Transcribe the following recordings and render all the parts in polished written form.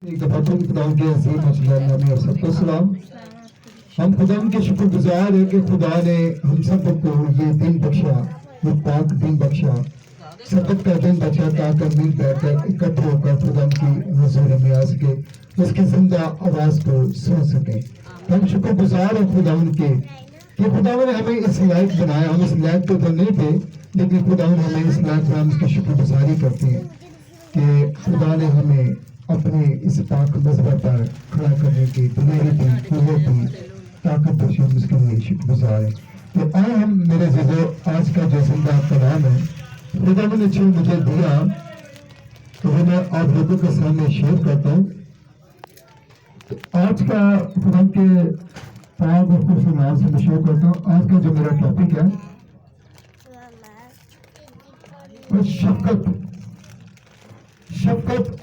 ایک دفعہ تم خدا کے عظیم اجلال میں اور سب کو سلام. ہم خدا کے شکر گزار ہیں کہ خدا نے ہم سب کو یہ دن بخشا، یہ پاک دن بخشا، سبت کا دن بچا تاکہ مل بیٹھ کر اکٹھے ہو کر خدا کی حضور میں آ سکے، اس کی زندہ آواز کو سن سکیں. ہم شکر گزار ہیں خدا کے کہ خدا نے ہمیں اس لائق بنایا. ہم اس لائق تو نہیں تھے، لیکن خدا نے ہمیں اس لائق بنایا. ہم اس کی شکر گزاری کرتے ہیں کہ خدا نے ہمیں اپنے اس پاک مذہب پر کھڑا کرنے کی دلیری دی، قوت دی، طاقت بخشی. ہم اس کے لیے شکر گزار ہیں. تو آئے ہم میرے عزیزو، آج کا جو زندہ کلام ہے خدا نے جو مجھے دیا تو وہ میں آپ لوگوں کے سامنے شیئر کرتا ہوں. تو آج کا خدا کے پاک اور خوبصورت نام سے میں شیئر کرتا ہوں. آج کا جو میرا ٹاپک ہے وہ شفقت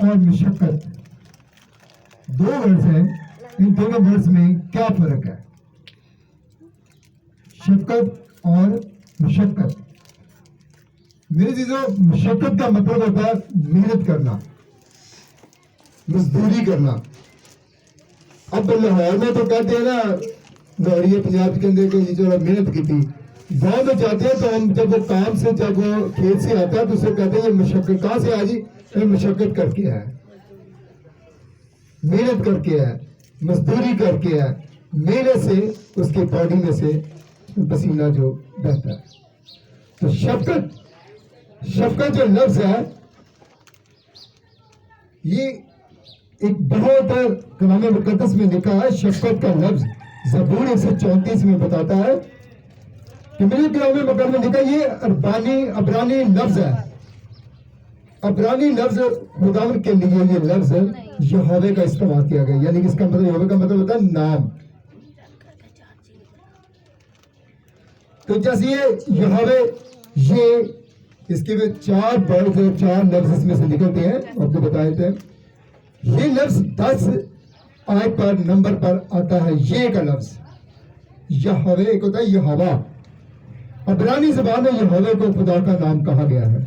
اور مشقت. دو ورڈز ہیں، ان دونوں ورڈز میں کیا فرق ہے؟ شفقت اور مشقت. میرے عزیزو، مشقت کا مطلب ہوتا ہے محنت کرنا، مزدوری کرنا. اب لاہور میں تو کہتے ہیں نا، لاہوری پنجاب کے اندر کوئی جو محنت کی تھی، گاؤں میں جاتے ہیں تو ہم جب وہ کام سے، جب وہ کھیت سے آتا ہے تو اسے کہتے ہیں یہ مشقت کہاں سے آجی؟ یہ مشقت کر کے ہے، محنت کر کے ہے، مزدوری کر کے ہے. محنت سے اس کی باڈی میں سے پسینہ جو بہتا ہے. تو شفقت جو لفظ ہے یہ ایک بہت کلام مقدس میں لکھا ہے. شفقت کا لفظ زبور 134 میں بتاتا ہے کہ میرے کلام مقدس میں لکھا یہ عبرانی لفظ ہے. عبرانی لفظ خداوند کے لیے یہ لفظ یہوہ کا استعمال کیا گیا، یعنی کہ اس کا مطلب یہوہ کا مطلب ہوتا ہے نام. تو جیسے یہ یہوہ، یہ اس کے میں 4 ورڈ اور 4 لفظ اس میں سے نکلتے ہیں. آپ کو بتائے تھے یہ لفظ 10 آیت پر نمبر پر آتا ہے. یہ کا لفظ یہوہ ایک ہوتا ہے یہوہ. عبرانی زبان میں یہوہ کو خدا کا نام کہا گیا ہے.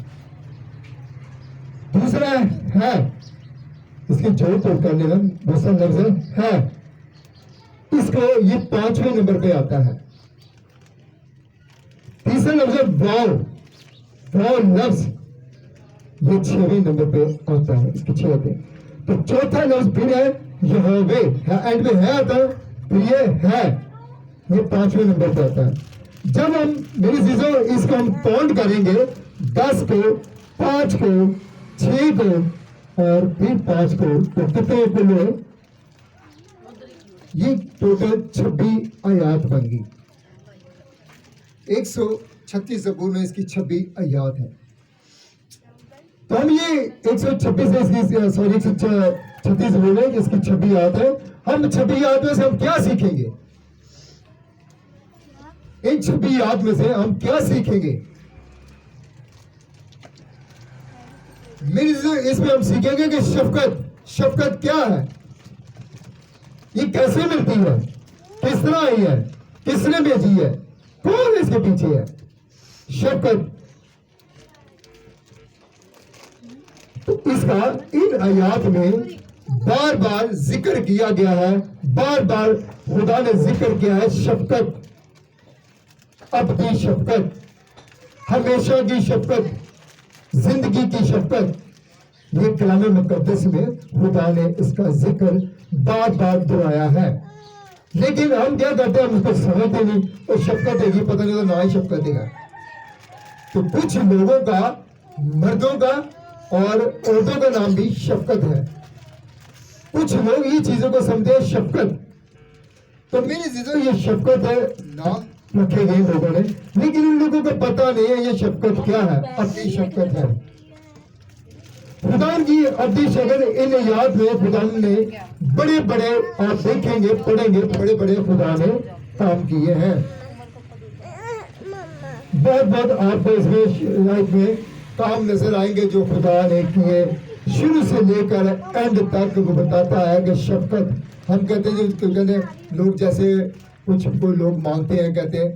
دوسرا ہے، اس کے جوڑ توڑ کرنے میں دوسرا لفظ ہے، اس کو یہ 5ویں نمبر پہ آتا ہے. تیسرا لفظ واو لفظ یہ 6ویں نمبر پہ آتا ہے. اس کے 6 ہوتے ہیں. تو چوتھا لفظ پھر ہے یہوہ، اینڈ میں ہے آتا ہے، پھر یہ ہے، یہ 5ویں نمبر پہ آتا ہے. جب ہم میری چیزوں اس کو ہم کاؤنٹ کریں گے، 10 کو، 5 کو، 6 کو اور پھر 5 کو، تو کتنے کل ہے؟ یہ ٹوٹل 26 آیات بن گئی. 136 زبور میں اس کی 26 آیات ہیں. تو ہم یہ 136 زبور میں اس کی 26 آیات ہے. ہم 26 آیات میں سے ہم کیا سیکھیں گے؟ ان 26 آیات میں سے ہم کیا سیکھیں گے؟ اس میں ہم سیکھیں گے کہ شفقت کیا ہے، یہ کیسے ملتی ہے، کس طرح آئی ہے، کس نے بھیجی ہے، کون اس کے پیچھے ہے. شفقت تو اس کا ان آیات میں بار بار ذکر کیا گیا ہے. بار بار خدا نے ذکر کیا ہے شفقت، ابدی شفقت، ہمیشہ کی شفقت، زندگی کی شفقت. یہ کلام مقدس میں خدا نے اس کا ذکر بار بار دہرایا ہے. لیکن ہم کیا کرتے ہیں، ہم اس کو سمجھتے نہیں. اور شفقت ہے، یہ پتہ نہیں تو نہ ہی شفقت ہے. تو کچھ لوگوں کا، مردوں کا اور عورتوں کا نام بھی شفقت ہے. کچھ لوگ یہ چیزوں کو سمجھتے ہیں شفقت. تو میری چیزوں یہ شفقت ہے، نام رکھے گئے لوگوں نے، لیکن ان لوگوں کو پتہ نہیں ہے یہ شفقت کیا ہے. ابدی شفقت ہے. خدا کی ابدی شکل ان آیات میں خدا نے بڑے بڑے، آپ دیکھیں گے، پڑھیں گے، بڑے بڑے خدا نے کام کیے ہیں. بہت آپ کو اس میں کام نظر آئیں گے جو خدا نے کیے. شروع سے لے کر اینڈ تک وہ بتاتا ہے کہ شفقت. ہم کہتے ہیں لوگ جیسے کچھ کوئی لوگ مانگتے ہیں، کہتے ہیں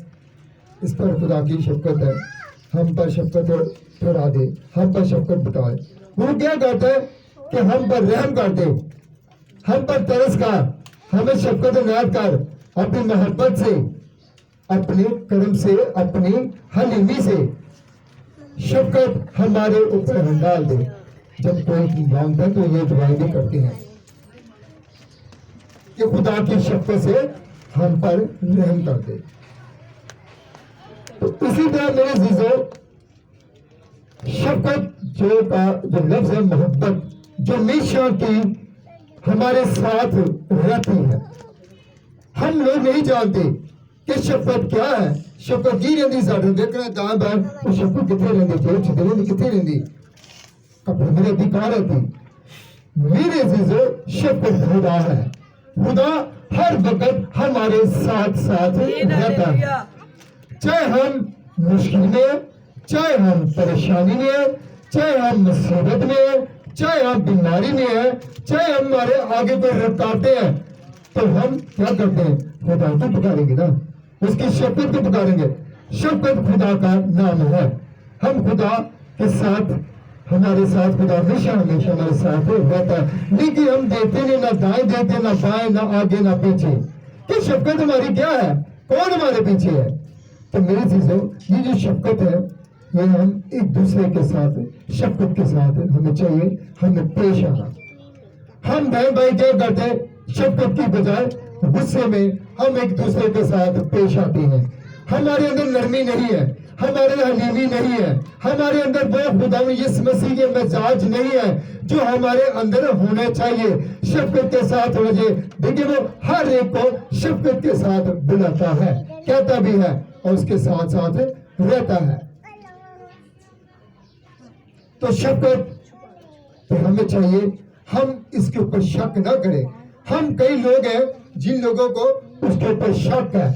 اس پر خدا کی شفقت ہے، ہم پر شفقت پڑھا دے، ہم پر شفقت بتائے. وہ کیا کہتا ہے کہ ہم پر رحم کر دے. ہم پر ترس کر ہمیں شفقت عنایت کر اپنی محبت سے اپنے کرم سے اپنی حلیمی سے شفقت ہمارے اوپر ڈال دے. جب کوئی مانگتا ہے تو یہ دعائیں بھی کرتے ہیں کہ خدا کی شفقت سے ہم پر رحم کر دے. تو اسی طرح میرے عزیزو شفقت جو لفظ ہے محبت جو ہمیشہ کی ہمارے ساتھ رہتی ہے. ہم لوگ نہیں جانتے کہ شفقت کیا ہے. شفقت کی رہتی ساڑھے دیکھنا دائیں بائیں وہ شفقت کتنے رہتی جیب چھتے رہتی کتنے رہتی کپڑے میرے ادھیکار رہتی. میرے عزیزو شفقت خدا ہے. خدا ہر وقت ہمارے ساتھ ساتھ رہتا ہے. چاہے ہم مشکل میں چاہے ہم پریشانی میں چاہے ہم مصیبت میں چاہے ہم بیماری میں ہیں چاہے ہمارے آگے کوئی رکاوٹیں ہیں تو ہم کیا کرتے ہیں خدا کو پکاریں گے نا. اس کی شفقت کو پکاریں گے. شفقت خدا کا نام ہے. ہم خدا کے ساتھ ہمارے ساتھ خدا ہمیشہ ہمارے ساتھ رہتا ہے. لیکن ہم دیتے نہیں نہ دائیں دیتے نہ بائیں نہ آگے نہ پیچھے. کہ شفقت ہماری کیا ہے کون ہمارے پیچھے ہے. تو میری چیزوں یہ جو شفقت ہے یہ ہم ایک دوسرے کے ساتھ شفقت کے ساتھ ہمیں چاہیے ہمیں پیش آنا. ہم بہن بھائی کیا کرتے ہیں شفقت کی بجائے غصے میں ہم ایک دوسرے کے ساتھ پیش آتے ہیں. ہمارے اندر نرمی نہیں ہے ہمارے حلیمی نہیں ہے ہمارے اندر وہ خدا یسوع مسیح کے مزاج نہیں ہے جو ہمارے اندر ہونے چاہیے. شفقت کے ساتھ ہونا چاہیے. دیکھیں وہ ہر ایک کو شفقت کے ساتھ بلاتا ہے کہتا بھی ہے اور اس کے ساتھ ساتھ رہتا ہے. تو شفقت تو ہمیں چاہیے ہم اس کے اوپر شک نہ کریں. ہم کئی لوگ ہیں جن لوگوں کو اس کے اوپر شک ہے.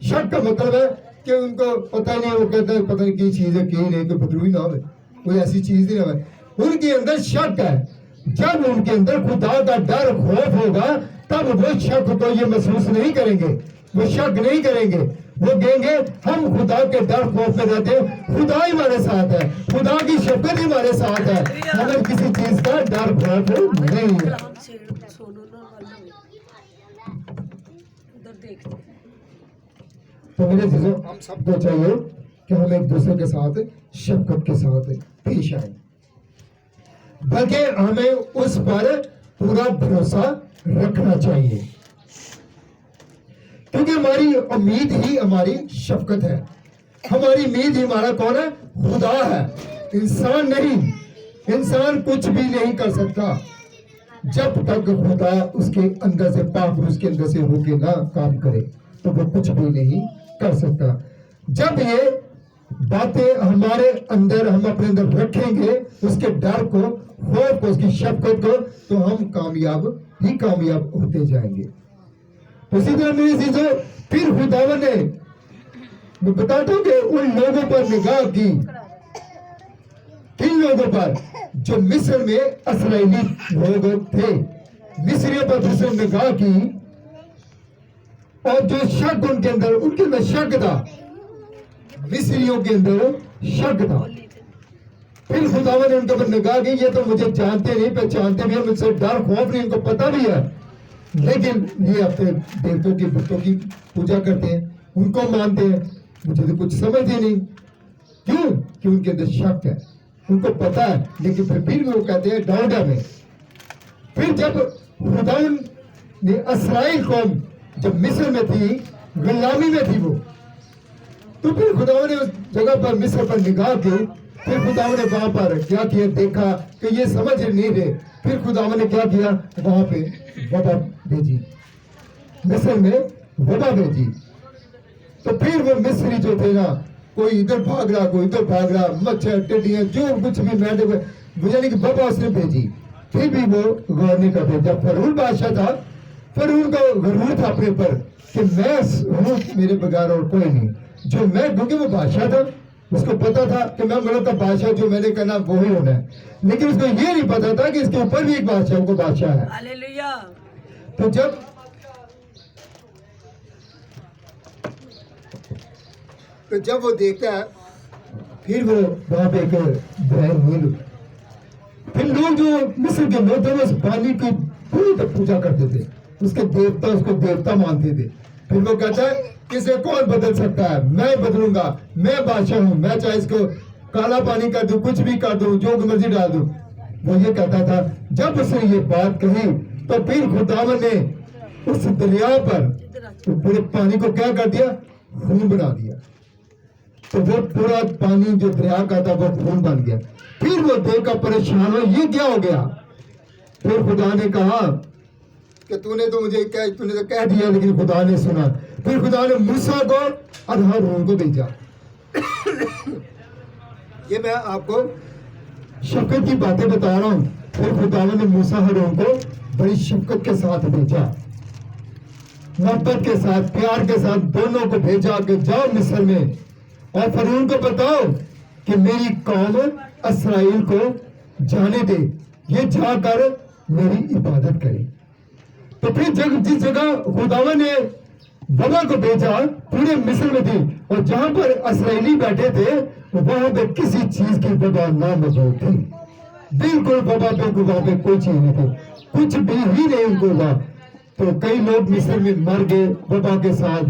شک کا مطلب ہے کہ ان کو پتہ نہیں وہ کہتے ہیں پتہ نہیں کی چیز ہے کی نہیں کوئی بدروئی نہ ہو کوئی ایسی چیز نہیں ہو. ان کے اندر شک ہے. جب ان کے اندر خدا کا ڈر خوف ہوگا تب وہ شک کو یہ محسوس نہیں کریں گے. وہ شک نہیں کریں گے. وہ کہیں گے ہم خدا کے ڈر خوف میں رہتے ہیں. خدا ہی ہمارے ساتھ ہے. خدا کی شفقت ہی ہمارے ساتھ ہے. ہمیں کسی چیز کا ڈر خوف نہیں ہے. تو میرے عزیزو ہم سب کو چاہیے کہ ہم ایک دوسرے کے ساتھ شفقت کے ساتھ پیش آئیں بلکہ ہمیں اس پر پورا بھروسہ رکھنا چاہیے کیونکہ ہماری امید ہی ہماری شفقت ہے. ہماری امید ہی ہمارا کون ہے خدا ہے انسان نہیں. انسان کچھ بھی نہیں کر سکتا جب تک خدا اس کے اندر سے پاک اس کے اندر سے ہو کے نہ کام کرے تو وہ کچھ بھی نہیں کر سکتا. جب یہ باتیں ہمارے اندر ہم اپنے اندر رکھیں گے اس کے ڈر کو خوف کو اس کی شفقت کو تو ہم کامیاب ہی کامیاب ہوتے جائیں گے. اسی طرح میری عزیزو پھر خداوند نے میں بتاتا ہوں کہ ان لوگوں پر نگاہ کی کن لوگوں پر جو مصر میں اسرائیلی لوگ تھے. مصریوں پر اس نے نگاہ کی اور جو شک ان کے اندر شک تھا مصریوں کے اندر شک تھا. پھر خداوند نے ان کے اوپر نگاہ کی یہ تو مجھے جانتے نہیں پہچانتے بھی ہیں مجھ سے ڈر خوف نہیں ان کو پتہ بھی ہے لیکن یہ اپنے دیوتوں کی بتوں کی پوجا کرتے ہیں ان کو مانتے ہیں مجھے تو کچھ سمجھ ہی نہیں. کیوں کہ ان کے اندر شک ہے ان کو پتہ ہے لیکن پھر بھی وہ کہتے ہیں ڈاؤٹ ہے. پھر جب خداوند نے اسرائیل قوم جب مصر میں تھی غلامی میں تھی وہ تو پھر خداوند نے اس جگہ پر مصر پر نگاہ کی. پھر خداوند نے وہاں پر کیا کیا دیکھا کہ یہ سمجھ نہیں رہے. پھر خداوند نے کیا کیا وہاں پہ وبا بھیجی مصر میں وبا بھیجی. تو پھر وہ مصری جو تھے نا کوئی ادھر بھاگ رہا کوئی ادھر بھاگ رہا مچھر ٹڈیاں جو کچھ بھی بیٹھے ہوئے یعنی کہ وبا اس نے بھیجی. پھر بھی وہ غور نہیں کرتے. جب فرعون بادشاہ تھا فرعون کا غرور تھا اپنے پر کہ میں ہوں میرے بغیر اور کوئی نہیں جو میں کیونکہ وہ بادشاہ تھا اس کو پتا تھا کہ میں ملک کا بادشاہ جو میں نے کہنا وہی ہونا ہے لیکن اس کو یہ نہیں پتا تھا کہ اس کے اوپر بھی ایک بادشاہ کو بادشاہ ہے. تو جب وہ دیکھتا ہے پھر وہ وہاں پہ ایک بحر نیل پھر لوگ جو مصر کے لوگ تھے اس پانی کی پوری تک پوجا کرتے تھے، اس کے دیوتا اس کو دیوتا مانتے تھے. پھر وہ کہتا ہے اسے کون بدل سکتا ہے، میں بدلوں گا، میں بادشاہ ہوں، میں چاہے اس کو کالا پانی کر دوں، کچھ بھی کر دوں، جو مرضی ڈال دوں. وہ یہ کہتا تھا. جب اس نے یہ بات کہی تو پھر خداوند نے اس دریا پر پورے پانی کو کیا کر دیا، خون بنا دیا. تو وہ پورا پانی جو دریا کا تھا وہ خون بن گیا. پھر وہ دیکھ کر پریشان ہو، یہ کیا ہو گیا. پھر خدا نے کہا کہ تو نے تو کہہ دیا، لیکن خدا نے سنا. پھر خدا نے موسیٰ کو اور ہارون کو بھیجا. یہ میں آپ کو شفقت کی باتیں بتا رہا ہوں. پھر خدا نے موسیٰ ہارون کو بڑی شفقت کے ساتھ بھیجا، محبت کے ساتھ، پیار کے ساتھ دونوں کو بھیجا کہ جاؤ مصر میں اور فرعون کو بتاؤ کہ میری قوم اسرائیل کو جانے دے، یہ جا کر میری عبادت کرے. تو پھر جس جگہ خداوند نے وبا کو بھیجا پورے مصر میں تھی، اور جہاں پر اسرائیلی بیٹھے تھے وہاں پہ کسی چیز کی وبا نہ موجود تھی. بالکل وبا پہ وہاں پہ کوئی چیز نہیں تھی، کچھ بھی ہی نہیں ان کو ہوا. تو کئی لوگ مصر میں مر گئے وبا کے ساتھ،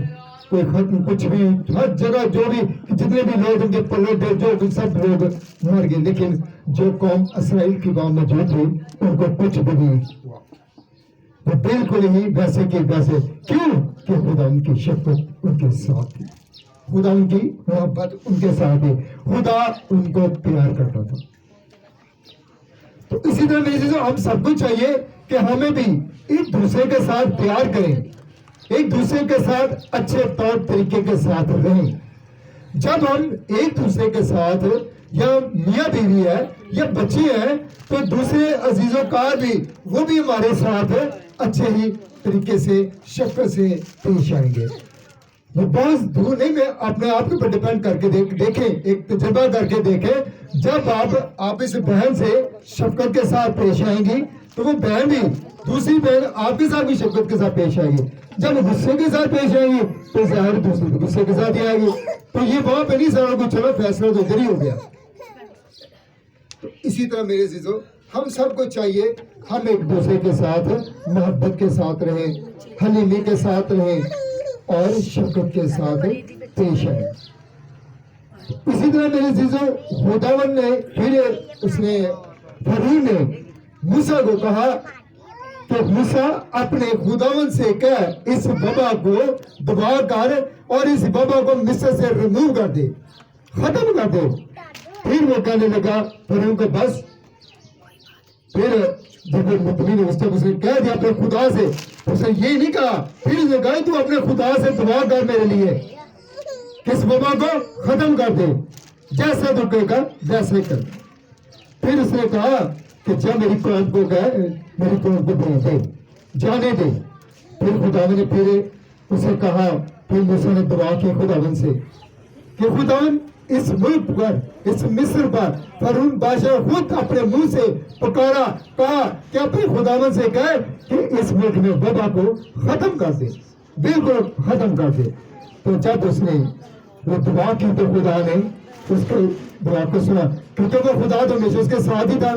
کوئی ختم کچھ بھی، ہر جگہ جو بھی جتنے بھی لوگ ان کے پلے تھے جو سب لوگ مر گئے. لیکن جو قوم اسرائیل کی قوم میں جو تھی ان کو کچھ بھی نہیں ہوا، وہ بالکل ہی ویسے کے ویسے. کیوں کہ خدا ان کی شفقت ان کے ساتھ تھی، خدا ان کی محبت ان کے ساتھ تھی، خدا ان کو پیار کرتا تھا. تو اسی طرح میری چیزوں ہم سب کو چاہیے کہ ہمیں بھی ایک دوسرے کے ساتھ پیار کریں، ایک دوسرے کے ساتھ اچھے طور طریقے کے ساتھ رہیں. جب ہم ایک دوسرے کے ساتھ یا میاں بیوی ہے یا بچے ہیں تو دوسرے عزیز و کار بھی وہ بھی ہمارے ساتھ اچھے ہی طریقے سے شفقت سے پیش آئیں گے. وہ بہت دور نہیں، میں اپنے آپ کے اوپر ڈیپینڈ کر کے دیکھیں، ایک تجربہ کر کے دیکھیں. جب آپ اس بہن سے شفقت کے ساتھ پیش آئیں گی تو وہ بہن بھی دوسری بہن آپ کے ساتھ بھی شفقت کے ساتھ پیش آئے گی. جب غصے کے ساتھ پیش آئے گی تو ظاہر دوسری بھی غصے کے ساتھ ہی آئے گی. تو یہ وہاں پہ نہیں سارا کو چلو فیصلہ تو ادھر ہی ہو گیا. تو اسی طرح میرے عزیزو ہم سب کو چاہیے ہم ایک دوسرے کے ساتھ محبت کے ساتھ رہیں، حلیمی کے ساتھ رہیں اور شفقت کے ساتھ پیش آئیں. اسی طرح میرے عزیزو خداوند نے پھر اس نے فرعون نے موسیٰ کو کہا کہ موسیٰ اپنے خداوند سے کہہ اس وبا کو دبا کر اور اس وبا کو مصر سے ریموو کر دے، ختم کر دے. پھر وہ کہنے لگا فرعون کو بس. پھر جب مطمئن اس نے کہہ دیا اپنے خدا سے، اس نے یہ نہیں کہا، پھر اس نے کہا تو اپنے خدا سے دعا کر میرے لیے کس وبا کو ختم کر دے، جیسا تو کہے گا ویسے کر. پھر اس نے کہا کہ جب میری قوم کو گئے میری قوم کو دے دے جانے دے. پھر خداوند نے پھر اسے کہا، پھر موسیٰ نے دعا کی خداوند سے کہ خداوند اس ملک پر، اس مصر پر فرعون بادشاہ خود اپنے منہ سے پکارا، کہا کہ اپنے خداوند سے کہے کہ اس ملک میں وبا کو ختم کر دے، بالکل ختم کر دے. تو جب اس نے وہ دعا کی تو خدا نے اس کے دعا کو سنا، کیونکہ وہ خدا تو ہمیشہ اس کے ساتھ ہی تھا.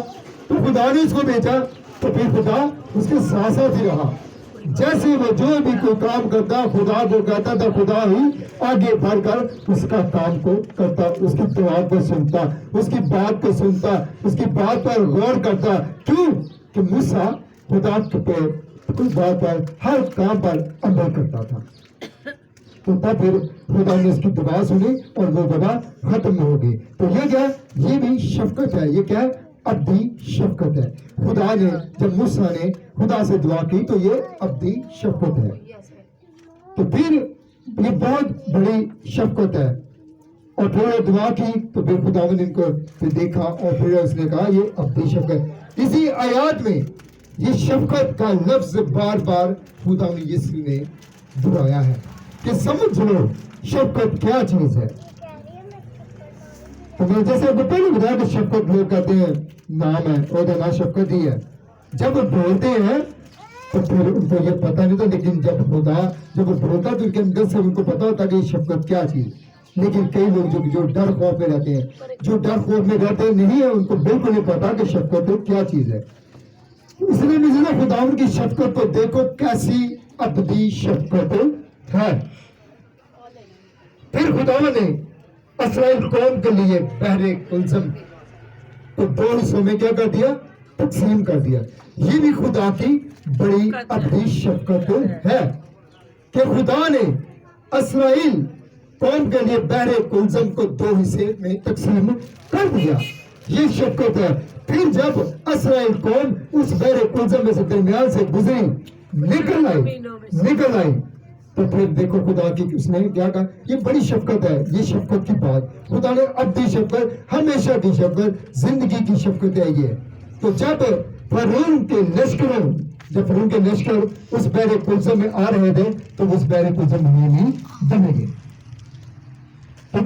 تو خدا نے اس کو بھیجا تو پھر خدا اس کے ساتھ ساتھ ہی رہا. جیسے وہ جو بھی کوئی کام کرتا خدا کو کہتا تھا، خدا ہی آگے بڑھ کر اس کا کام کو کرتا، اس کی دعا کو سنتا، اس کی بات کو سنتا، اس کی بات پر غور کرتا. کیوں کہ موسیٰ خدا پہ کوئی بات پر ہر کام پر عمل کرتا تھا. تو تب پھر خدا نے اس کی دعا سنی اور وہ وبا ختم ہو گئی. تو یہ کیا، یہ بھی شفقت ہے. یہ کیا ہے، ابدی شفقت ہے. خدا نے جب موسیٰ نے خدا سے دعا کی تو یہ ابدی شفقت ہے. تو پھر یہ بہت بڑی شفقت ہے. اور پھر دعا کی تو پھر خدا نے ان کو پھر دیکھا اور پھر اس نے کہا یہ ابدی شفقت. اسی آیات میں یہ شفقت کا لفظ بار بار خدا نے دہرایا ہے کہ سمجھ لو شفقت کیا چیز ہے. تو میں جیسے آپ کو پہلے بتایا کہ شفقت لوگ کہتے ہیں نام ہے اور نام شفقت ہی ہے. جب وہ بولتے ہیں تو پھر ان کو یہ پتہ نہیں تھا، لیکن جب وہ بولتا تو ان کے اندر سے ان کو پتا ہوتا کہ یہ شفقت کیا چیز. لیکن کئی لوگ جو ڈر خوف میں رہتے ہیں، جو ڈر خوف میں رہتے نہیں ہیں، ان کو بالکل نہیں پتا کہ شفقت کیا چیز ہے. اس لیے نزلہ خداوند کی شفقت کو دیکھو کیسی ابدی شفقت ہے. پھر خداوند نے اسرائیل قوم کے لیے بحر کلثم کو 2 حصوں میں کیا کر دیا؟ تقسیم کر دیا. یہ بھی خدا کی بڑی ابدی شفقت ہے کہ خدا نے اسرائیل قوم کے لیے بحر کلثم کو 2 حصے میں تقسیم کر دیا. یہ شفقت ہے. پھر جب اسرائیل قوم اس بحر کلثم میں سے درمیان سے گزری نکل آئی تو پھر دیکھو خدا کی اس نے کیا کہا. یہ بڑی شفقت ہے. یہ شفقت کی بات خدا نے ابدی شفقت, ہمیشہ کی شفقت, زندگی کی شفقت ہے یہ. تو جب فرعون کے لشکر اس بحر کلثم میں آ رہے تھے تو اس بحر کلثم میں نہیں بنے گے. تو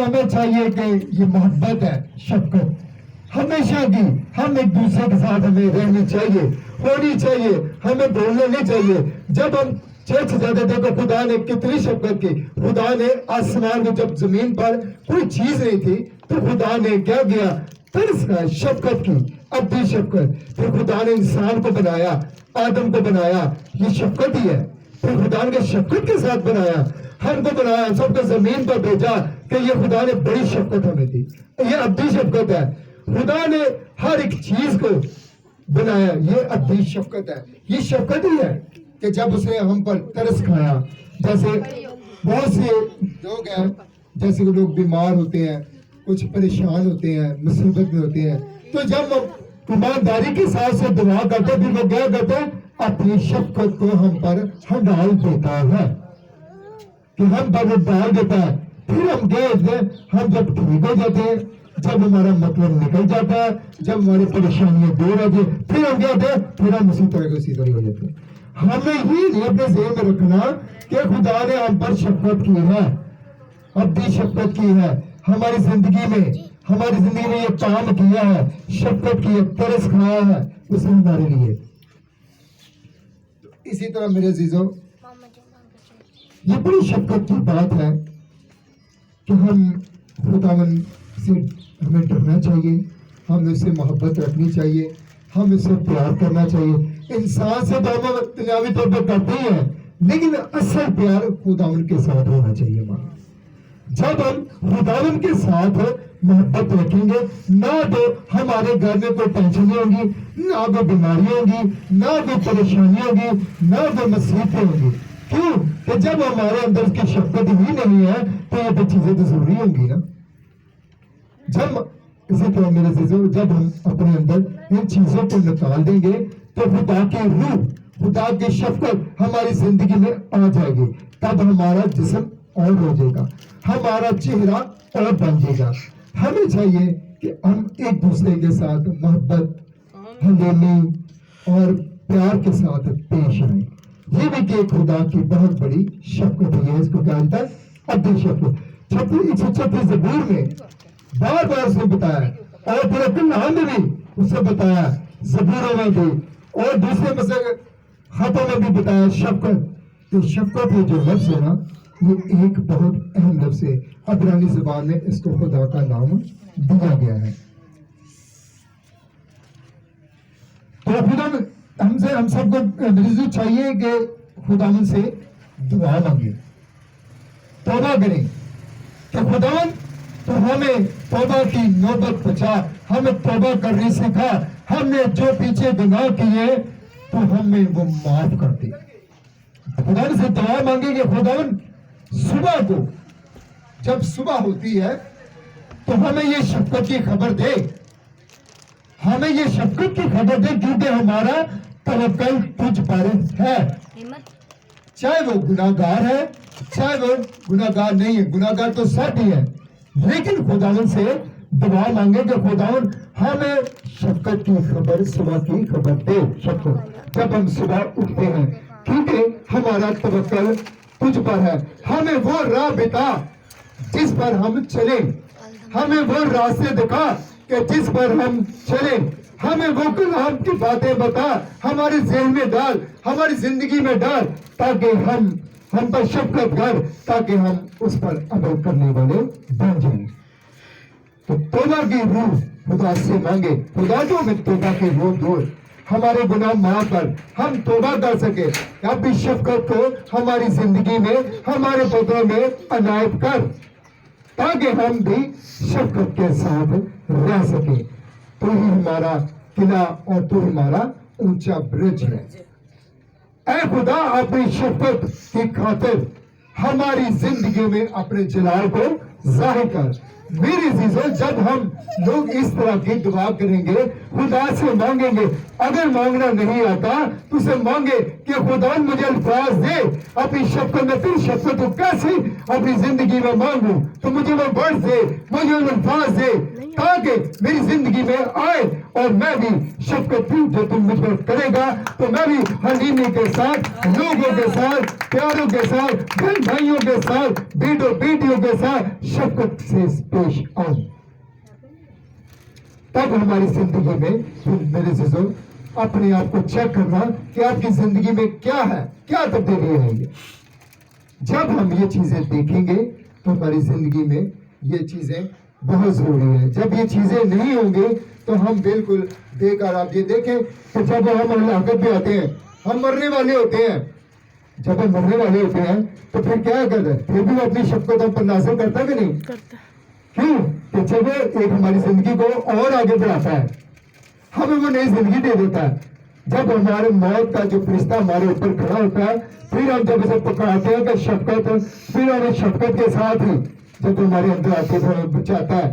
ہمیں چاہیے کہ یہ محبت ہے, شفقت ہمیشہ کی. ہم ایک دوسرے کے ساتھ ہمیں رہنی چاہیے, ہونی چاہیے, ہمیں بولنا نہیں چاہیے. جب ہم چرچ جاتے تھے تو خدا نے کتنی شفقت کی. خدا نے آسمان میں جب زمین پر کوئی چیز نہیں تھی تو خدا نے کیا کیا؟ ترس کا شفقت کی, ابدی شفقت. پھر خدا نے انسان کو بنایا, آدم کو بنایا, یہ شفقت ہی ہے. پھر خدا نے شفقت کے ساتھ بنایا, ہم کو بنایا, سب کو زمین پر بھیجا کہ یہ خدا نے بڑی شفقت ہمیں دی. یہ ابدی شفقت ہے. خدا نے ہر ایک چیز کو بنایا, یہ ابدی شفقت ہے. یہ شفقت ہی ہے کہ جب اس نے ہم پر ترس کھایا. جیسے بہت سے لوگ ہیں, جیسے کہ لوگ بیمار ہوتے ہیں, کچھ پریشان ہوتے ہیں, مصیبت میں ہوتے ہیں, تو جب ایمانداری کے ساتھ سے دعا کرتے پھر وہ کیا کرتے ہیں؟ اپنی شفقت کو ہم پر ڈال دیتا ہے, کہ ہم پر وہ ڈال دیتا ہے. پھر ہم کیا ہم جب ٹھیک ہو جاتے ہیں, جب ہمارا مطلب نکل جاتا ہے, جب ہماری پریشانیاں دور آتی ہیں, پھر ہم کیا ہوتے ہیں؟ پھر ہم اسی طرح ہو جاتے ہیں. ہمیں یہ نہیں اپنے ذہن میں رکھنا کہ خدا نے ہم پر شفقت کی ہے, ابدی شفقت کی ہے. ہماری زندگی میں یہ کام کیا ہے, شفقت کی ہے, ترس کھایا ہے اس نے ہمارے لیے. اسی طرح میرے عزیزوں, یہ بڑی شفقت کی بات ہے کہ ہم خداوند سے ہمیں ڈرنا چاہیے, ہم اس سے محبت رکھنی چاہیے, ہم اس سے پیار کرنا چاہیے. انسان سے تو ہم دنیاوی طور پر کرتے ہی ہیں, لیکن اصل پیار خداوند کے ساتھ ہونا چاہیے ہمارا. جب ہم خداوند کے ساتھ محبت رکھیں گے, نہ تو ہمارے گھر میں کوئی ٹینشنیں ہوں گی, نہ کوئی بیماری ہوگی, نہ کوئی پریشانی ہوگی, نہ کوئی مصیبتیں ہوں گی. کیوں کہ جب ہمارے اندر اس کی شفقت ہی نہیں ہے تو یہ تو چیزیں تو ضروری ہوں گی نا. جب اسی طرح میرے عزیزوں, جب ہم اپنے اندر ان چیزوں کو نکال دیں گے تو خدا کی روح, خدا کی شفقت ہماری زندگی میں آ جائے گی. تب ہمارا جسم اور ہو جائے گا, ہمارا چہرہ اور بن جائے گا. ہمیں چاہیے کہ ہم ایک دوسرے کے ساتھ محبت, حلیمی اور پیار کے ساتھ پیش آئیں. یہ بھی کہ خدا کی بہت بڑی شفقت ہے. اس کو کہا جاتا ہے ابدی شفقت. 136 زبور میں بار بار اس نے بتایا, اور پورے کلام میں بھی اس نے بتایا, زبوروں میں بھی اور دوسرے مسئلے خطوں میں بھی بتایا شفقت. تو شفقت یہ جو لفظ ہے نا, یہ ایک بہت اہم لفظ ہے. عبرانی زبان میں اس کو خدا کا نام دیا گیا ہے. تو خدا ہم سب کو چاہیے کہ خداوند سے دعا مانگے, توبہ کریں کہ خداوند تو ہمیں توبہ کی نوبت پہنچا, ہمیں توبہ کرنے سکھا, ہم نے جو پیچھے گناہ کیے تو ہمیں وہ معاف کر دے. خداوند سے دعا مانگے کہ خداوند صبح کو جب صبح ہوتی ہے تو ہمیں یہ شفقت کی خبر دے, ہمیں یہ شفقت کی خبر دے, کیونکہ ہمارا توکل تجھ پر ہے. چاہے وہ گناہگار ہے, چاہے وہ گناہگار نہیں ہے, گناہگار تو سب ہی ہے, لیکن خداوند سے دعا مانگے کہ خداوند ہمیں شفقت کی خبر, صبح کی خبر دے. شفقت جب ہم صبح اٹھتے ہیں, کیونکہ ہمارا توکل تجھ پر ہے. ہمیں وہ راہ بتا جس پر ہم چلیں, ہمیں وہ راستے دکھا کہ جس پر ہم چلیں, ہمیں وہ کلام کی باتیں بتا, ہمارے ذہن میں ڈال, ہماری زندگی میں ڈال, تاکہ ہم پر شفقت کر, تاکہ ہم اس پر عمل کرنے والے بن جائیں. تو توبہ کی روح خدا سے مانگے. خدا جو ہمیں توبہ کی روح دو, ہمارے گناہ معاف کر, ہم توبہ کر سکے. اپنی شفقت کو ہماری زندگی میں, ہمارے پتوں میں عنایت کر, تاکہ ہم بھی شفقت کے ساتھ رہ سکیں. تو ہی ہمارا قلعہ اور تو ہمارا اونچا برج ہے. اے خدا, اپنی شفقت کی خاطر ہماری زندگیوں میں اپنے جلال کو ظاہر کر. میری عزیزوں, جب ہم لوگ اس طرح کی دعا کریں گے, خدا سے مانگیں گے, اگر مانگنا نہیں آتا تو اسے مانگے کہ خدا مجھے الفاظ دے اپنی شفقت میں, تیری شفقت کو کیسے اپنی زندگی میں مانگوں, تو مجھے وہ ورڈ دے, مجھے وہ الفاظ دے, تاکہ میری زندگی میں آئے اور میں بھی شفقت کی جو تم مجھ پر کرے گا تو میں بھی حلیمی کے ساتھ, لوگوں کے ساتھ, پیاروں کے ساتھ, بہن بھائیوں کے ساتھ, بیٹوں بیٹیوں کے ساتھ شفقت سے پیش آؤں. تب ہماری زندگی میں, میرے عزیزوں, اپنے آپ کو چیک کرنا کہ آپ کی زندگی میں کیا ہے, کیا تبدیلی ہے. جب ہم یہ چیزیں دیکھیں گے تو ہماری زندگی میں یہ چیزیں بہت ضروری ہے. جب یہ چیزیں نہیں ہوں گے تو ہم بالکل بیکار. آپ یہ دیکھیں کہ جب ہم ہلاکت بھی آتے ہیں, ہم مرنے والے ہوتے ہیں, جب ہم مرنے والے ہوتے ہیں تو پھر کیا کرتا ہے, پھر بھی وہ اپنی شفقت ہم پر نازل کرتا کہ نہیں کرتا. کیوں کہ جب ایک ہماری زندگی کو اور آگے بڑھاتا ہے, ہمیں وہ نئی زندگی دے دیتا ہے. جب ہمارے موت کا جو فرشتہ ہمارے اوپر کھڑا ہوتا ہے, پھر ہم جب اسے پکارتے ہیں کہ شفقت, پھر ہمیں شفقت کے ساتھ ہی جب ہمارے اندر آتے ہیں ہمیں بچاتا ہے,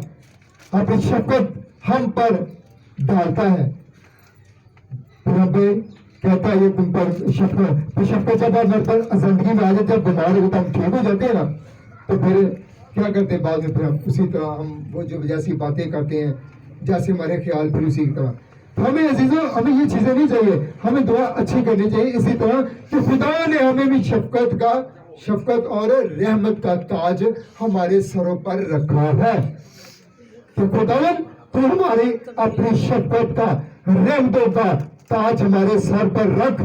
اپنی شفقت ہم پر ڈالتا ہے, پھر ہمیں کہتا ہے یہ تم پر شفقت. شفقت جب ہمارے پر زندگی میں آ جاتے, جب بیمار ہوتا ہم ٹھیک ہو جاتے ہیں نا, تو پھر کیا کرتے ہیں بعد میں, پھر ہم اسی طرح ہم وہ جو جیسی باتیں کرتے ہیں, جیسے ہمارے خیال پھر اسی طرح. ہمیں عزیزوں, ہمیں یہ چیزیں نہیں چاہیے, ہمیں دعا اچھی کرنی چاہیے اسی طرح کہ خدا نے ہمیں بھی شفقت اور رحمت کا تاج ہمارے سروں پر رکھا ہے. کہ خداوند تو ہماری اپنی شفقت کا, رحمتوں کا تاج ہمارے سر پر رکھ,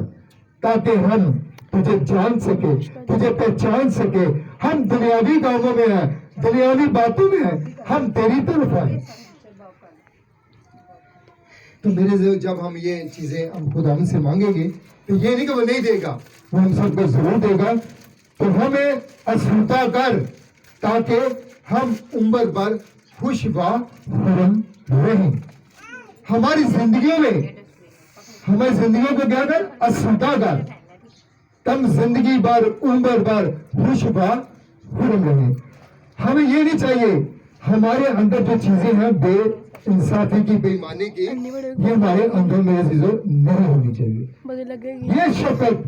تاکہ ہم تجھے جان سکے, تجھے پہچان سکے. ہم دنیاوی کاموں میں ہیں, دنیاوی باتوں میں ہیں, ہم تیری طرف ہیں. تو میرے جب ہم یہ چیزیں ہم خدا سے مانگیں گے تو یہ نہیں کہ وہ نہیں دے گا, وہ ہم سب کو ضرور دے گا. تو ہمیں اسوتا کر تاکہ ہم عمر بھر خوش و خرم رہیں. ہماری زندگیوں میں, ہماری زندگیوں کو کیا کر, اسوتا کر, تم زندگی بھر عمر بھر خوش و خرم رہیں. ہمیں یہ نہیں چاہیے ہمارے اندر جو چیزیں ہیں بے انصافی کی, بے ایمانی کی, یہ ہمارے اندر میرے عزیزوں نہیں ہونی چاہیے. یہ شفقت